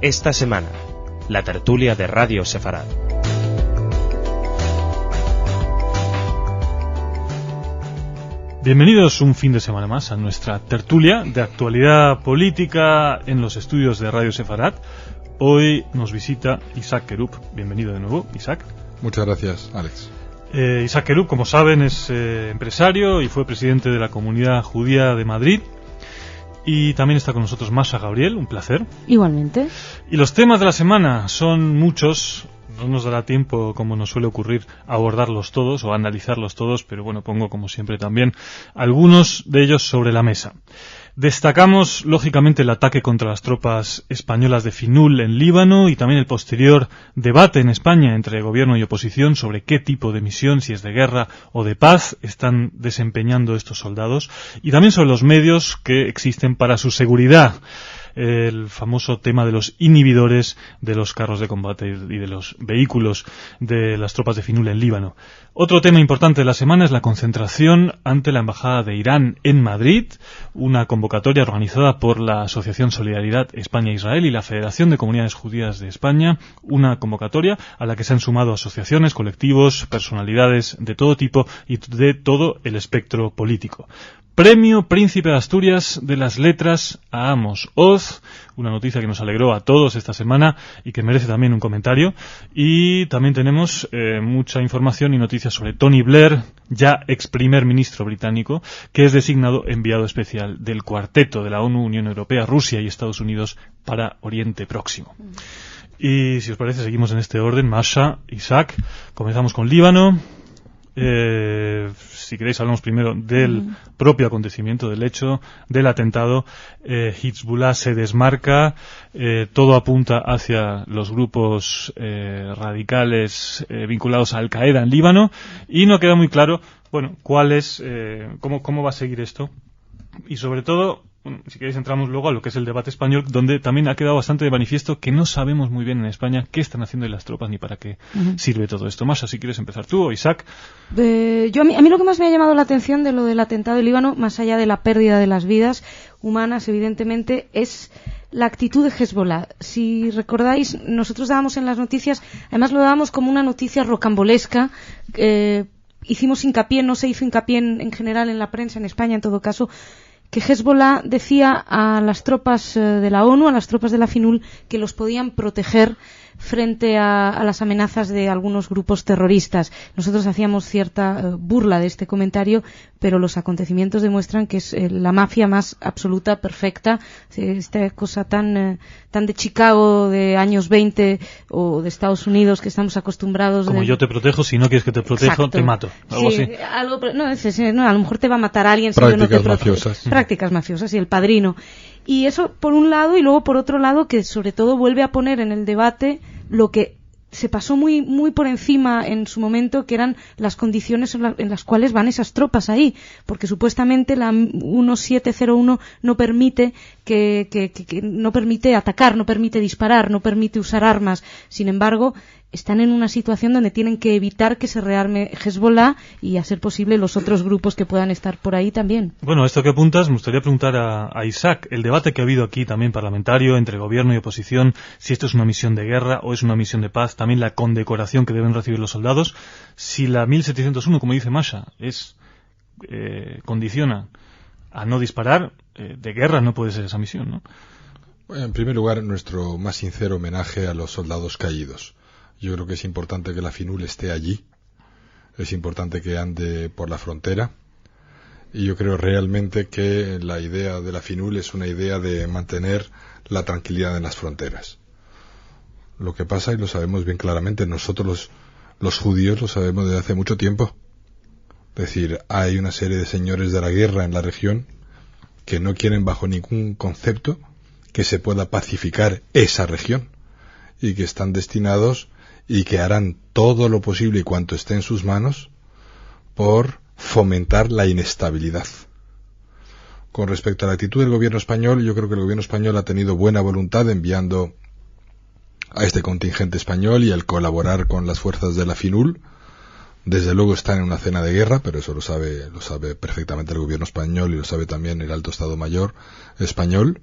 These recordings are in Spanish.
esta semana, la tertulia de Radio Sefarad. Bienvenidos un fin de semana más a nuestra tertulia de actualidad política en los estudios de Radio Sefarad. Hoy nos visita Isaac Kerup. Bienvenido de nuevo, Isaac. Muchas gracias, Alex. Isaac Kerup, como saben, es empresario y fue presidente de la Comunidad Judía de Madrid. Y también está con nosotros Masha Gabriel, un placer. Igualmente. Y los temas de la semana son muchos. No nos dará tiempo, como nos suele ocurrir, a abordarlos todos o a analizarlos todos, pero bueno, pongo como siempre también algunos de ellos sobre la mesa. Destacamos, lógicamente, el ataque contra las tropas españolas de Finul en Líbano y también el posterior debate en España entre gobierno y oposición sobre qué tipo de misión, si es de guerra o de paz, están desempeñando estos soldados, y también sobre los medios que existen para su seguridad. El famoso tema de los inhibidores de los carros de combate y de los vehículos de las tropas de Finul en Líbano. Otro tema importante de la semana es la concentración ante la Embajada de Irán en Madrid, una convocatoria organizada por la Asociación Solidaridad España-Israel y la Federación de Comunidades Judías de España, una convocatoria a la que se han sumado asociaciones, colectivos, personalidades de todo tipo y de todo el espectro político. Premio Príncipe de Asturias de las Letras a Amos Oz, una noticia que nos alegró a todos esta semana y que merece también un comentario. Y también tenemos mucha información y noticias sobre Tony Blair, ya ex primer ministro británico, que es designado enviado especial del cuarteto de la ONU, Unión Europea, Rusia y Estados Unidos para Oriente Próximo. Y si os parece, seguimos en este orden. Masha, Isaac, comenzamos con Líbano. Si queréis hablamos primero del propio acontecimiento, del hecho del atentado. Hezbollah se desmarca, todo apunta hacia los grupos radicales vinculados a Al-Qaeda en Líbano, y no queda muy claro, bueno, cuál es, cómo va a seguir esto, y sobre todo, si queréis entramos luego a lo que es el debate español, donde también ha quedado bastante de manifiesto que no sabemos muy bien en España qué están haciendo las tropas ni para qué sirve todo esto. Masha, si quieres empezar tú o Isaac. A mí lo que más me ha llamado la atención de lo del atentado de Líbano, más allá de la pérdida de las vidas humanas, evidentemente, es la actitud de Hezbollah. Si recordáis, nosotros dábamos en las noticias, además lo dábamos como una noticia rocambolesca, hicimos hincapié, no se hizo hincapié en general en la prensa, en España en todo caso, que Hezbollah decía a las tropas de la ONU, a las tropas de la Finul, que los podían proteger frente a las amenazas de algunos grupos terroristas. Nosotros hacíamos cierta burla de este comentario, pero los acontecimientos demuestran que es la mafia más absoluta, perfecta, esta cosa tan de Chicago de años 20 o de Estados Unidos que estamos acostumbrados. Como yo te protejo, si no quieres que te protejo, exacto, te mato. Algo así. A lo mejor te va a matar alguien si yo no te protejo. Prácticas mafiosas y el padrino. Y eso por un lado, y luego por otro lado que sobre todo vuelve a poner en el debate lo que se pasó muy muy por encima en su momento, que eran las condiciones en las cuales van esas tropas ahí, porque supuestamente la 1701 no permite que no permite atacar, no permite disparar, no permite usar armas. Sin embargo, están en una situación donde tienen que evitar que se rearme Hezbollah y, a ser posible, los otros grupos que puedan estar por ahí también. Bueno, esto que apuntas, me gustaría preguntar a Isaac, el debate que ha habido aquí también parlamentario entre gobierno y oposición, si esto es una misión de guerra o es una misión de paz, también la condecoración que deben recibir los soldados, si la 1701, como dice Masha, condiciona a no disparar, de guerra no puede ser esa misión, ¿no? Bueno, en primer lugar, nuestro más sincero homenaje a los soldados caídos. Yo creo que es importante que la Finul esté allí, es importante que ande por la frontera, y yo creo realmente que la idea de la Finul es una idea de mantener la tranquilidad en las fronteras. Lo que pasa, y lo sabemos bien claramente, nosotros los judíos lo sabemos desde hace mucho tiempo. Es decir, hay una serie de señores de la guerra en la región que no quieren bajo ningún concepto que se pueda pacificar esa región, y que están destinados y que harán todo lo posible y cuanto esté en sus manos por fomentar la inestabilidad. Con respecto a la actitud del gobierno español, yo creo que el gobierno español ha tenido buena voluntad enviando a este contingente español y al colaborar con las fuerzas de la Finul. Desde luego están en una zona de guerra, pero eso lo sabe perfectamente el gobierno español y lo sabe también el Alto Estado Mayor español.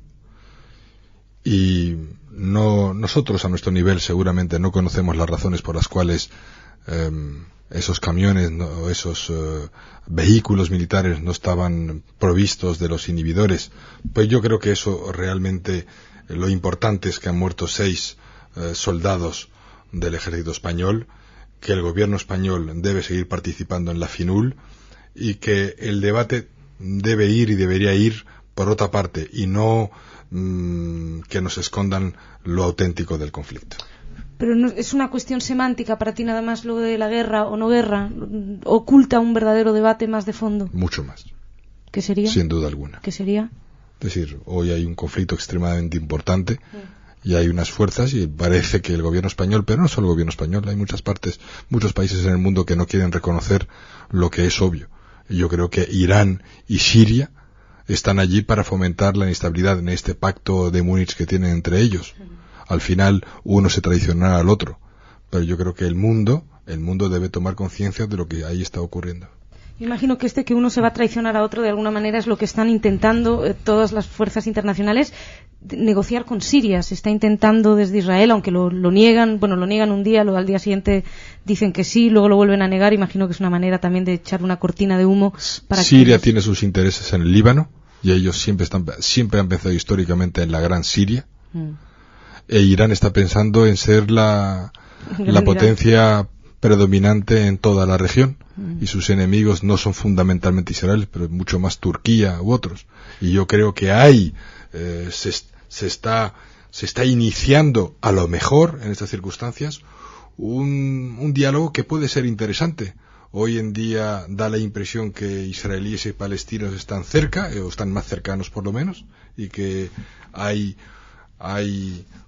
y nosotros a nuestro nivel seguramente no conocemos las razones por las cuales esos camiones o esos vehículos militares no estaban provistos de los inhibidores. Pues yo creo que eso realmente, lo importante es que han muerto 6 soldados del ejército español, que el gobierno español debe seguir participando en la FINUL y que el debate debe ir y debería ir por otra parte y no que nos escondan lo auténtico del conflicto. Pero no, es una cuestión semántica para ti nada más lo de la guerra o no guerra, oculta un verdadero debate más de fondo. Mucho más. ¿Qué sería? Sin duda alguna. ¿Qué sería? Es decir, hoy hay un conflicto extremadamente importante y hay unas fuerzas y parece que el gobierno español, pero no solo el gobierno español, hay muchas partes, muchos países en el mundo que no quieren reconocer lo que es obvio. Y yo creo que Irán y Siria están allí para fomentar la inestabilidad en este pacto de Múnich que tienen entre ellos. Al final uno se traicionará al otro, pero yo creo que el mundo debe tomar conciencia de lo que ahí está ocurriendo. Imagino que que uno se va a traicionar a otro de alguna manera es lo que están intentando todas las fuerzas internacionales negociar con Siria. Se está intentando desde Israel, aunque lo niegan, lo niegan un día, al día siguiente dicen que sí, luego lo vuelven a negar. Imagino que es una manera también de echar una cortina de humo para Siria tiene sus intereses en el Líbano y ellos siempre han pensado históricamente en la gran Siria. E Irán está pensando en ser la potencia predominante en toda la región y sus enemigos no son fundamentalmente Israel, pero mucho más Turquía u otros. Y yo creo que ahí se está iniciando a lo mejor en estas circunstancias un diálogo que puede ser interesante. Hoy en día da la impresión que israelíes y palestinos están cerca, o están más cercanos por lo menos, y que hay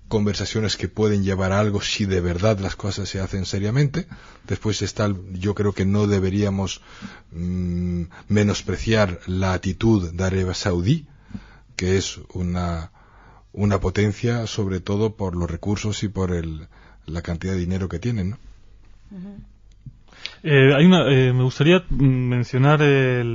conversaciones que pueden llevar a algo si de verdad las cosas se hacen seriamente. Después yo creo que no deberíamos menospreciar la actitud de Arabia Saudí, que es una potencia sobre todo por los recursos y por la cantidad de dinero que tienen, ¿no? Me gustaría mencionar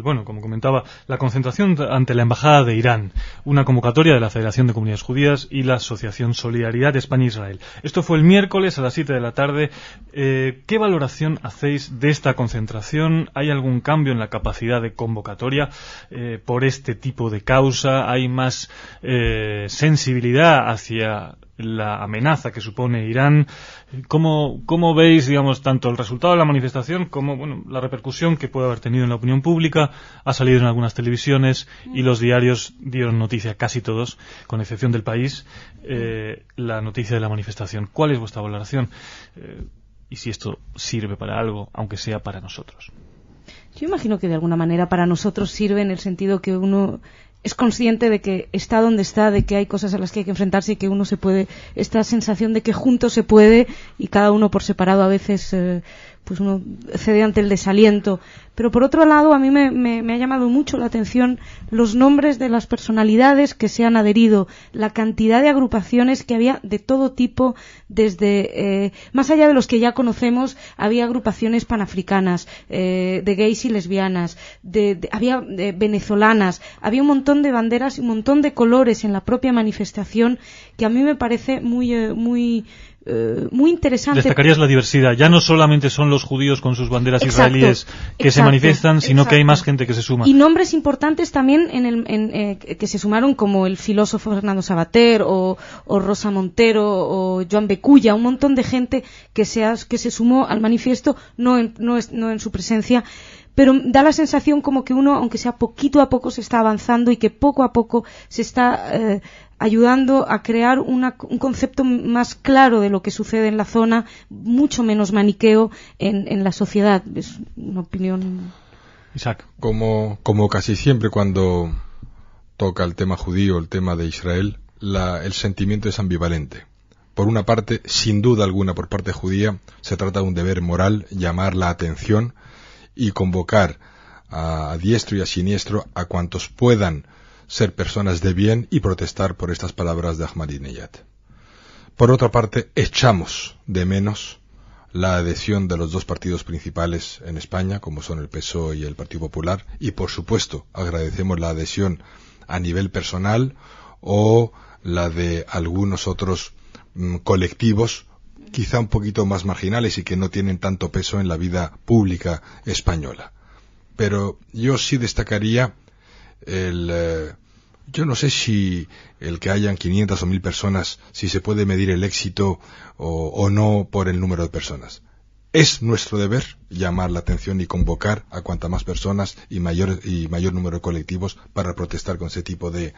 como comentaba, la concentración ante la Embajada de Irán, una convocatoria de la Federación de Comunidades Judías y la Asociación Solidaridad España-Israel. Esto fue el miércoles a las 7 de la tarde. ¿Qué valoración hacéis de esta concentración? ¿Hay algún cambio en la capacidad de convocatoria por este tipo de causa? ¿Hay más sensibilidad hacia la amenaza que supone Irán? ¿Cómo veis, digamos, tanto el resultado de la manifestación como la repercusión que puede haber tenido en la opinión pública? Ha salido en algunas televisiones y los diarios dieron noticia, casi todos, con excepción del País, la noticia de la manifestación. ¿Cuál es vuestra valoración? Y si esto sirve para algo, aunque sea para nosotros. Yo imagino que de alguna manera para nosotros sirve en el sentido que uno es consciente de que está donde está, de que hay cosas a las que hay que enfrentarse y que uno se puede, esta sensación de que juntos se puede y cada uno por separado a veces pues uno cede ante el desaliento. Pero por otro lado a mí me ha llamado mucho la atención los nombres de las personalidades que se han adherido, la cantidad de agrupaciones que había de todo tipo, desde más allá de los que ya conocemos, había agrupaciones panafricanas, de gays y lesbianas, había venezolanas, había un montón de banderas y un montón de colores en la propia manifestación que a mí me parece muy interesante. Destacarías la diversidad. Ya no solamente son los judíos con sus banderas israelíes que se manifiestan, sino que hay más gente que se suma. Y nombres importantes también que se sumaron, como el filósofo Fernando Savater o Rosa Montero o Joan Beculla, un montón de gente que se sumó al manifiesto, no en su presencia. Pero da la sensación como que uno, aunque sea poquito a poco, se está avanzando y que poco a poco se está ayudando a crear un concepto más claro de lo que sucede en la zona, mucho menos maniqueo en la sociedad. Es una opinión. Isaac. Como casi siempre cuando toca el tema judío, el tema de Israel, el sentimiento es ambivalente. Por una parte, sin duda alguna, por parte judía, se trata de un deber moral llamar la atención y convocar a diestro y a siniestro a cuantos puedan ser personas de bien y protestar por estas palabras de Ahmadinejad. Por otra parte, echamos de menos la adhesión de los dos partidos principales en España, como son el PSOE y el Partido Popular, y por supuesto agradecemos la adhesión a nivel personal o la de algunos otros colectivos quizá un poquito más marginales y que no tienen tanto peso en la vida pública española. Pero yo sí destacaría yo no sé si el que hayan 500 o 1000 personas, si se puede medir el éxito o no por el número de personas. Es nuestro deber llamar la atención y convocar a cuanta más personas y mayor número de colectivos para protestar con ese tipo de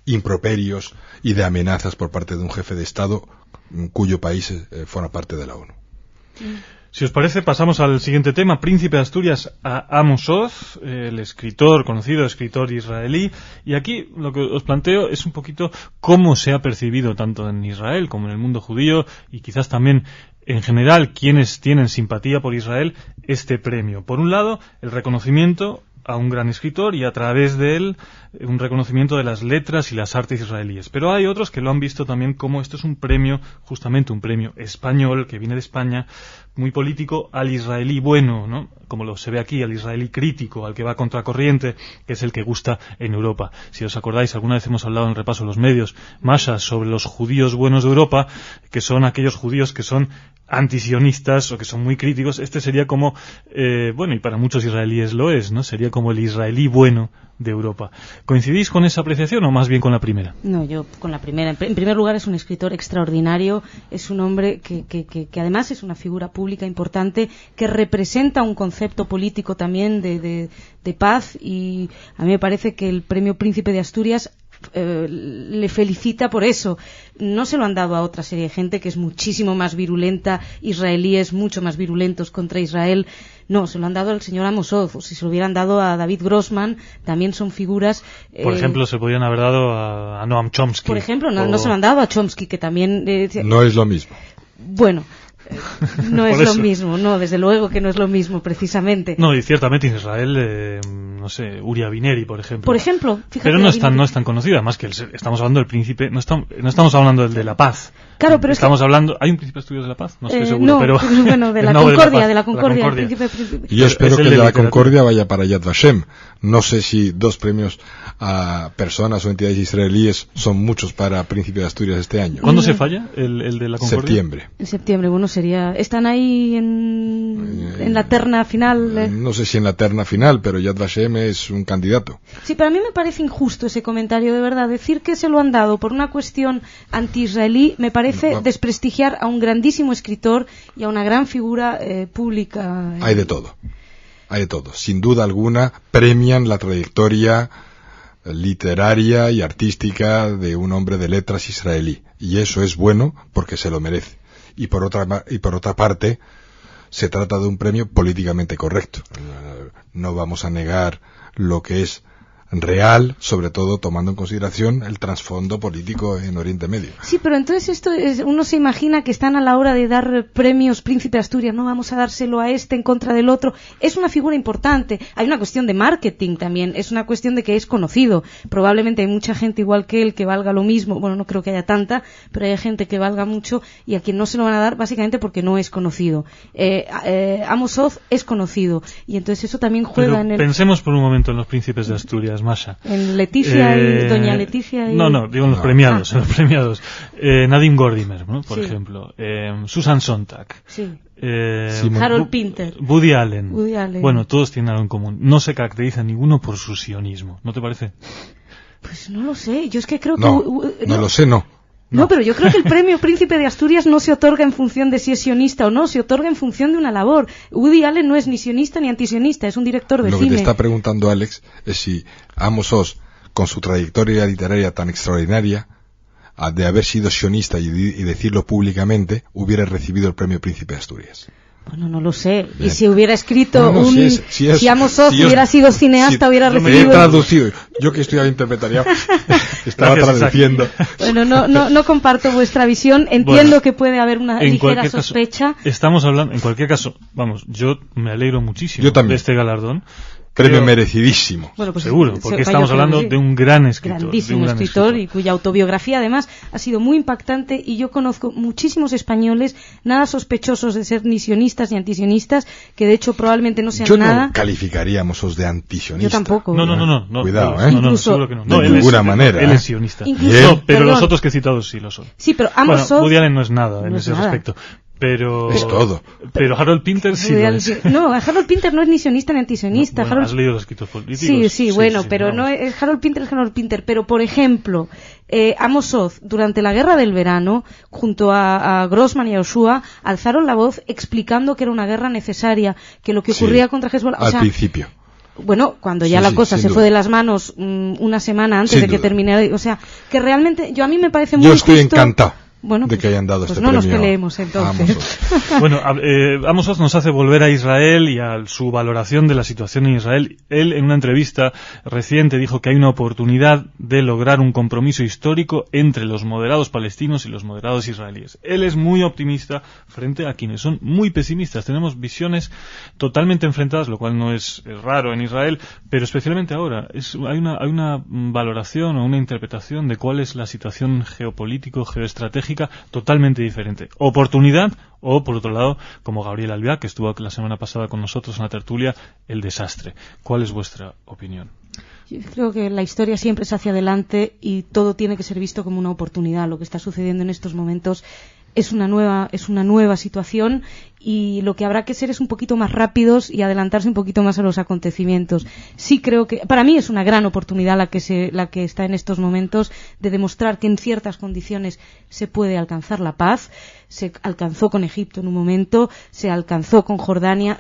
improperios y de amenazas por parte de un jefe de Estado cuyo país forma parte de la ONU. Si os parece, pasamos al siguiente tema. Príncipe de Asturias a Amos Oz, el conocido escritor israelí. Y aquí lo que os planteo es un poquito cómo se ha percibido tanto en Israel como en el mundo judío y quizás también en general quienes tienen simpatía por Israel este premio. Por un lado, el reconocimiento a un gran escritor y a través de él un reconocimiento de las letras y las artes israelíes. Pero hay otros que lo han visto también como esto es un premio, justamente un premio español que viene de España, muy político, al israelí bueno, ¿no? Como lo se ve aquí, al israelí crítico, al que va a contracorriente, que es el que gusta en Europa. Si os acordáis, alguna vez hemos hablado en el repaso de los medios, Masha, sobre los judíos buenos de Europa, que son aquellos judíos que son antisionistas o que son muy críticos. Este sería como, bueno, y para muchos israelíes lo es, ¿no? Sería como el israelí bueno de Europa. ¿Coincidís con esa apreciación o más bien con la primera? No, yo con la primera. En primer lugar, es un escritor extraordinario, es un hombre que además es una figura pública importante, que representa un concepto político también de paz, y a mí me parece que el premio Príncipe de Asturias le felicita por eso. No se lo han dado a otra serie de gente que es muchísimo más virulenta, israelíes mucho más virulentos contra Israel. No, se lo han dado al señor Amos Oz, o si se lo hubieran dado a David Grossman, también son figuras... Por ejemplo, se podrían haber dado a Noam Chomsky. Por ejemplo, no se lo han dado a Chomsky, que también... no es lo mismo. Bueno... No es lo mismo, no, desde luego que no es lo mismo, precisamente. No, y ciertamente en Israel, no sé, Uri Avineri, por ejemplo. Por ejemplo, fíjate. Pero no es tan conocido, además que estamos hablando del príncipe, no estamos hablando del de la paz. Claro, pero estamos hablando, ¿hay un príncipe de Asturias de la Paz? No estoy seguro, no, pero bueno, de la Concordia, el príncipe. Yo espero que el de la Concordia vaya para Yad Vashem. No sé si 2 premios a personas o entidades israelíes son muchos para Príncipe de Asturias este año. ¿Cuándo se falla el de la Concordia? Septiembre. En septiembre, bueno, ¿están ahí en la terna final? No sé si en la terna final, pero Yad Vashem es un candidato. Sí, pero a mí me parece injusto ese comentario, de verdad. Decir que se lo han dado por una cuestión anti-israelí me parece desprestigiar a un grandísimo escritor y a una gran figura pública. Hay de todo. Sin duda alguna, premian la trayectoria literaria y artística de un hombre de letras israelí. Y eso es bueno porque se lo merece. Y por otra parte, se trata de un premio políticamente correcto. No vamos a negar lo que es real, sobre todo tomando en consideración el trasfondo político en Oriente Medio. Sí, pero entonces uno se imagina que están a la hora de dar premios Príncipe de Asturias, no vamos a dárselo a este en contra del otro. Es una figura importante, hay una cuestión de marketing también, es una cuestión de que es conocido. Probablemente hay mucha gente igual que él que valga lo mismo, bueno, no creo que haya tanta, pero hay gente que valga mucho y a quien no se lo van a dar básicamente porque no es conocido. Amos Oz es conocido y entonces eso también juega pero en el... Pensemos por un momento en los príncipes de Asturias, Masha. En Leticia y Doña Leticia y... No, digo en los premiados, en los premiados. Nadim Gordimer, ¿no? Por ejemplo. Susan Sontag. Sí. Harold Pinter. Woody Allen. Bueno, todos tienen algo en común. No se caracteriza ninguno por su sionismo. ¿No te parece? Pues no lo sé. Yo es que creo que... No lo sé, no. No, pero yo creo que el premio Príncipe de Asturias no se otorga en función de si es sionista o no, se otorga en función de una labor. Woody Allen no es ni sionista ni antisionista, es un director de cine. Lo que te está preguntando Alex es si Amos Oz, con su trayectoria literaria tan extraordinaria, de haber sido sionista y decirlo públicamente, hubiera recibido el premio Príncipe de Asturias. Bueno, no lo sé. Bien. Y si hubiera escrito si Amos Oz hubiera sido cineasta, hubiera recibido... Me he traducido. Yo que estudiaba interpretaría, estaba traduciendo. Bueno, no comparto vuestra visión. Entiendo que puede haber una ligera sospecha. Estamos hablando, en cualquier caso, vamos, yo me alegro muchísimo de este galardón. Premio merecidísimo. Bueno, pues seguro, porque estamos hablando de un gran escritor. Grandísimo escritor, y cuya autobiografía además ha sido muy impactante, y yo conozco muchísimos españoles nada sospechosos de ser ni sionistas ni antisionistas, que de hecho probablemente no sean nada. No calificaríamos os de antisionista. Yo tampoco. No. Cuidado, No, seguro que no. De ninguna manera. Él es sionista. Incluso, Pero los otros que he citado sí lo son. Sí, pero Amos Oz... Woody Allen no es nada en ese respecto. Pero es todo. Pero Harold Pinter sí lo es. No, Harold Pinter no es ni sionista ni antisionista. Bueno, ¿has leído los escritos políticos? Sí, pero no es Harold Pinter. Pero, por ejemplo, Amos Oz, durante la Guerra del Verano, junto a Grossman y a Ushua, alzaron la voz explicando que era una guerra necesaria, que lo que ocurría contra Hezbollah... Al principio. Bueno, cuando ya la cosa se fue de las manos una semana antes de que terminara... O sea, que realmente a mí me parece muy justo... Yo estoy encantado. Bueno, de que hayan dado pues este no premio. Nos peleemos entonces. Bueno, Amos Oz nos hace volver a Israel y a su valoración de la situación en Israel. Él, en una entrevista reciente, dijo que hay una oportunidad de lograr un compromiso histórico entre los moderados palestinos y los moderados israelíes. Él es muy optimista frente a quienes son muy pesimistas. Tenemos visiones totalmente enfrentadas, lo cual no es raro en Israel, pero especialmente ahora. Hay una valoración o una interpretación de cuál es la situación geopolítico, geoestratégica totalmente diferente. Oportunidad o, por otro lado, como Gabriel Albiac, que estuvo la semana pasada con nosotros en la tertulia, el desastre. ¿Cuál es vuestra opinión? Yo creo que la historia siempre es hacia adelante y todo tiene que ser visto como una oportunidad. Lo que está sucediendo en estos momentos es una nueva situación, y lo que habrá que ser es un poquito más rápidos y adelantarse un poquito más a los acontecimientos. Sí creo que para mí es una gran oportunidad la que está en estos momentos de demostrar que en ciertas condiciones se puede alcanzar la paz. Se alcanzó con Egipto en un momento, se alcanzó con Jordania,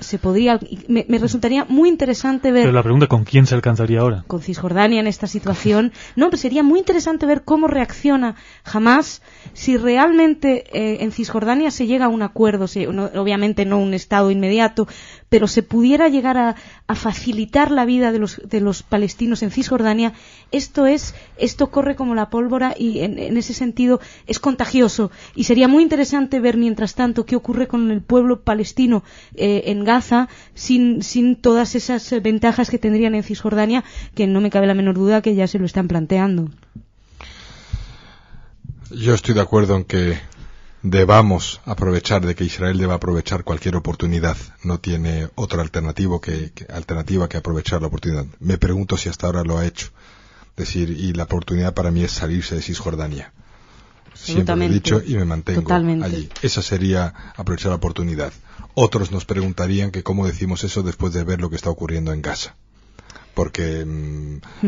me resultaría muy interesante ver... Pero la pregunta, ¿con quién se alcanzaría ahora? Con Cisjordania en esta situación. No, pero sería muy interesante ver cómo reacciona Hamás si realmente en Cisjordania se llega a un acuerdo, obviamente no un Estado inmediato, pero se pudiera llegar a facilitar la vida de los palestinos en Cisjordania. Esto corre como la pólvora, y en ese sentido es contagioso, y sería muy interesante ver mientras tanto qué ocurre con el pueblo palestino en Gaza sin todas esas ventajas que tendrían en Cisjordania, que no me cabe la menor duda que ya se lo están planteando. Yo estoy de acuerdo en que debamos aprovechar, de que Israel deba aprovechar cualquier oportunidad. No tiene otra alternativa que aprovechar la oportunidad. Me pregunto si hasta ahora lo ha hecho. Es decir, y la oportunidad para mí es salirse de Cisjordania. Siempre lo he dicho y me mantengo allí. Esa sería aprovechar la oportunidad. Otros nos preguntarían que cómo decimos eso después de ver lo que está ocurriendo en Gaza. Porque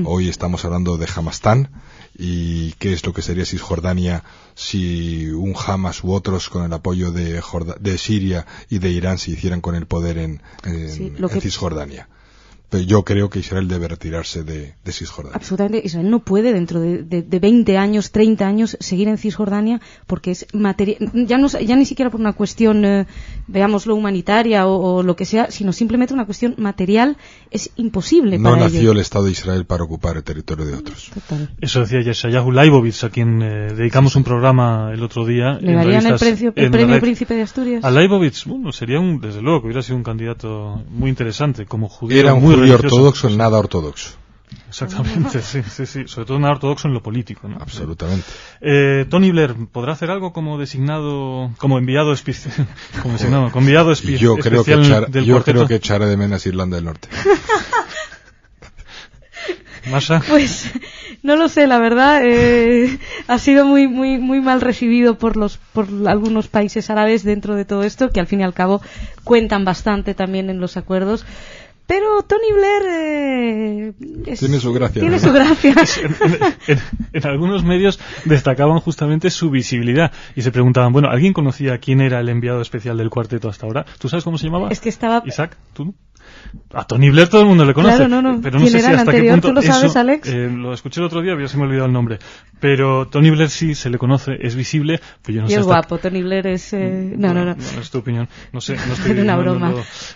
hoy estamos hablando de Hamastán, y qué es lo que sería Cisjordania si un Hamas u otros con el apoyo de Siria y de Irán se hicieran con el poder en Cisjordania. Pero yo creo que Israel debe retirarse de Cisjordania. Absolutamente. Israel no puede dentro de 20 años, 30 años seguir en Cisjordania, porque es ya ni siquiera por una cuestión, veámoslo, humanitaria o lo que sea, sino simplemente una cuestión material. Es imposible para ellos. No nació el Estado de Israel para ocupar el territorio de otros. Total. Eso decía Yeshayahu Leibovitz, a quien dedicamos un programa el otro día. ¿Le darían el premio Príncipe de Asturias? A Leibovitz, sería desde luego que hubiera sido un candidato muy interesante como judío. Era un judío ortodoxo en nada ortodoxo. Exactamente, sí. Sobre todo nada ortodoxo en lo político, ¿no? Absolutamente. Tony Blair, ¿podrá hacer algo como enviado especial? Yo creo que echará de menos Irlanda del Norte. ¿Masha? Pues no lo sé, la verdad. Ha sido muy mal recibido por algunos países árabes dentro de todo esto, que al fin y al cabo cuentan bastante también en los acuerdos. Pero Tony Blair tiene su gracia. Tiene su gracia. En algunos medios destacaban justamente su visibilidad y se preguntaban, ¿alguien conocía quién era el enviado especial del cuarteto hasta ahora? ¿Tú sabes cómo se llamaba? Es que estaba... Isaac, ¿tú? A Tony Blair todo el mundo le conoce. Claro, no. Pero no sé si hasta qué punto... ¿Tú lo sabes, Alex? Lo escuché el otro día, pero ya se me ha olvidado el nombre. Pero Tony Blair sí se le conoce, es visible. Pero yo no y sé es guapo, Tony Blair es... No. No es tu opinión. No sé. No estoy... Era una broma.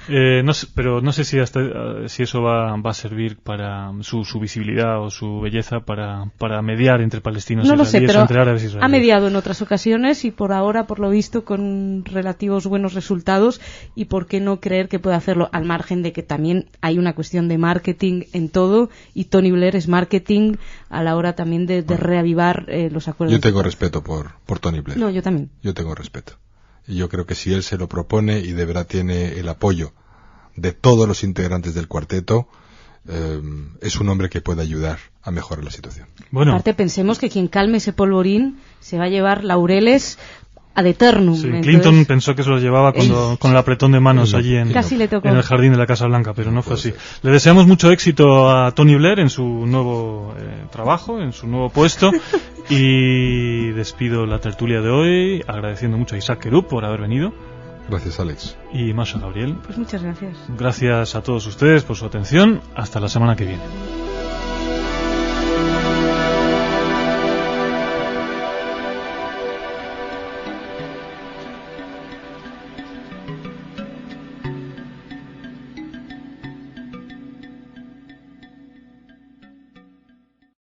Pero no sé si eso va a servir para su visibilidad o su belleza para mediar entre palestinos y israelíes, entre árabes y israelíes. Ha mediado en otras ocasiones y por ahora, por lo visto, con relativos buenos resultados, y por qué no creer que puede hacerlo al margen margen de que también hay una cuestión de marketing en todo, y Tony Blair es marketing a la hora también de reavivar los acuerdos. Yo tengo respeto por Tony Blair. No, yo también. Yo tengo respeto. Y yo creo que si él se lo propone y de verdad tiene el apoyo de todos los integrantes del cuarteto, es un hombre que puede ayudar a mejorar la situación. Bueno. Aparte, pensemos que quien calme ese polvorín se va a llevar laureles ad eternum. Sí, entonces, Clinton pensó que se los llevaba con el apretón de manos allí en el jardín de la Casa Blanca, pero no fue así. Le deseamos mucho éxito a Tony Blair en su nuevo trabajo, en su nuevo puesto, y despido la tertulia de hoy agradeciendo mucho a Isaac Querub por haber venido. Gracias, Alex. Y Masha Gabriel. Pues muchas gracias. Gracias a todos ustedes por su atención. Hasta la semana que viene.